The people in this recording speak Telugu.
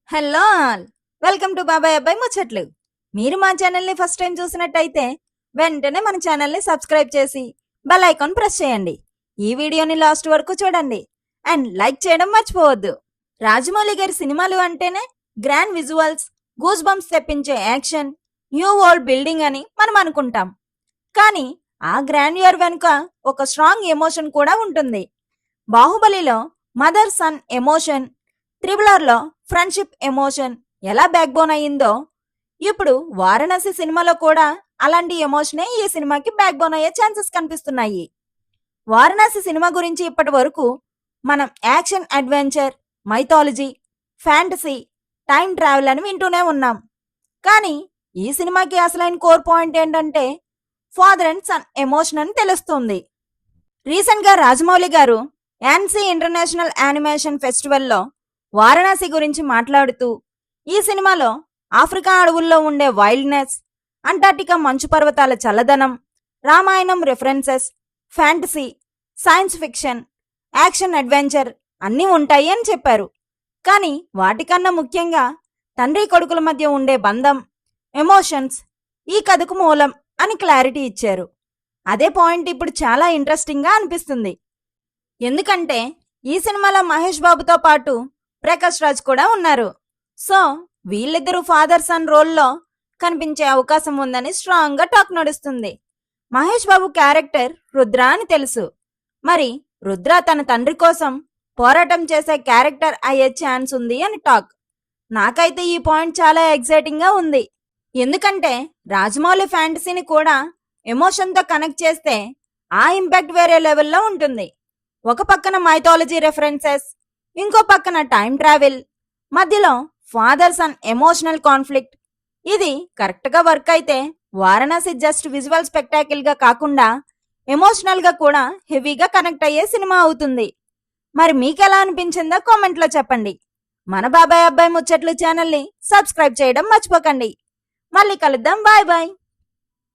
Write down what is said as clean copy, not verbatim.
హలో ఆల్, వెల్కమ్ టు బాబాయ్ అబ్బాయి ముచ్చట్లు. మీరు మా ఛానల్ని ఫస్ట్ టైం చూసినట్టయితే వెంటనే మన ఛానల్ని సబ్స్క్రైబ్ చేసి బెల్ ఐకాన్ ప్రెస్ చేయండి. ఈ వీడియోని లాస్ట్ వరకు చూడండి అండ్ లైక్ చేయడం మర్చిపోవద్దు. రాజమౌళి గారి సినిమాలు అంటేనే గ్రాండ్ విజువల్స్, గూస్ బంప్స్ తెప్పించే యాక్షన్, న్యూ వరల్డ్ బిల్డింగ్ అని మనం అనుకుంటాం. కానీ ఆ గ్రాండ్యూర్ వెనుక ఒక స్ట్రాంగ్ ఎమోషన్ కూడా ఉంటుంది. బాహుబలిలో మదర్ సన్ ఎమోషన్, త్రిబులర్లో ఫ్రెండ్షిప్ ఎమోషన్ ఎలా బ్యాక్ బోన్ అయ్యిందో, ఇప్పుడు వారణాసి సినిమాలో కూడా అలాంటి ఎమోషనే ఈ సినిమాకి బ్యాక్ బోన్ అయ్యే ఛాన్సెస్ కనిపిస్తున్నాయి. వారణాసి సినిమా గురించి ఇప్పటి వరకు మనం action, adventure, mythology, fantasy, time travel అని వింటూనే ఉన్నాం. కానీ ఈ సినిమాకి అసలైన కోర్ పాయింట్ ఏంటంటే ఫాదర్ అండ్ సన్ ఎమోషన్ అని తెలుస్తుంది. రీసెంట్ గా రాజమౌళి గారు యాన్సీ ఇంటర్నేషనల్ యానిమేషన్ ఫెస్టివల్లో వారణాసి గురించి మాట్లాడుతూ, ఈ సినిమాలో ఆఫ్రికా అడవుల్లో ఉండే వైల్డ్నెస్, అంటార్టికా మంచు పర్వతాల చల్లదనం, Ramayanam references, fantasy, science fiction, action, adventure అన్నీ ఉంటాయి అని చెప్పారు. కానీ వాటికన్నా ముఖ్యంగా తండ్రి కొడుకుల మధ్య ఉండే బంధం, ఎమోషన్స్ ఈ కథకు మూలం అని క్లారిటీ ఇచ్చారు. అదే పాయింట్ ఇప్పుడు చాలా ఇంట్రెస్టింగ్గా అనిపిస్తుంది. ఎందుకంటే ఈ సినిమాలో మహేష్ బాబుతో పాటు ప్రకాష్ రాజ్ కూడా ఉన్నారు. సో వీళ్ళిద్దరూ ఫాదర్ సన్ రోల్లో కనిపించే అవకాశం ఉందని స్ట్రాంగ్ గా టాక్ నడుస్తుంది. మహేష్ బాబు క్యారెక్టర్ రుద్ర అని తెలుసు. మరి రుద్ర తన తండ్రి కోసం పోరాటం చేసే క్యారెక్టర్ అయ్యే ఛాన్స్ ఉంది అని టాక్. నాకైతే ఈ పాయింట్ చాలా ఎక్సైటింగ్ గా ఉంది. ఎందుకంటే రాజమౌళి ఫ్యాంటసీని కూడా ఎమోషన్తో కనెక్ట్ చేస్తే ఆ ఇంపాక్ట్ వేరే లెవెల్లో ఉంటుంది. ఒక పక్కన మైథాలజీ రెఫరెన్సెస్, ఇంకో పక్కన టైం ట్రావెల్, మధ్యలో ఫాదర్ సన్ ఎమోషనల్ కాన్ఫ్లిక్ట్. ఇది కరెక్ట్ గా వర్క్ అయితే వారణాసి జస్ట్ విజువల్ స్పెక్టాకిల్ గా కాకుండా ఎమోషనల్ గా కూడా హెవీగా కనెక్ట్ అయ్యే సినిమా అవుతుంది. మరి మీకెలా అనిపించిందో కామెంట్ లో చెప్పండి. మన బాబాయ్ అబ్బాయి ముచ్చట్లు ఛానల్ని సబ్స్క్రైబ్ చేయడం మర్చిపోకండి. మళ్ళీ కలుద్దాం. Bye bye.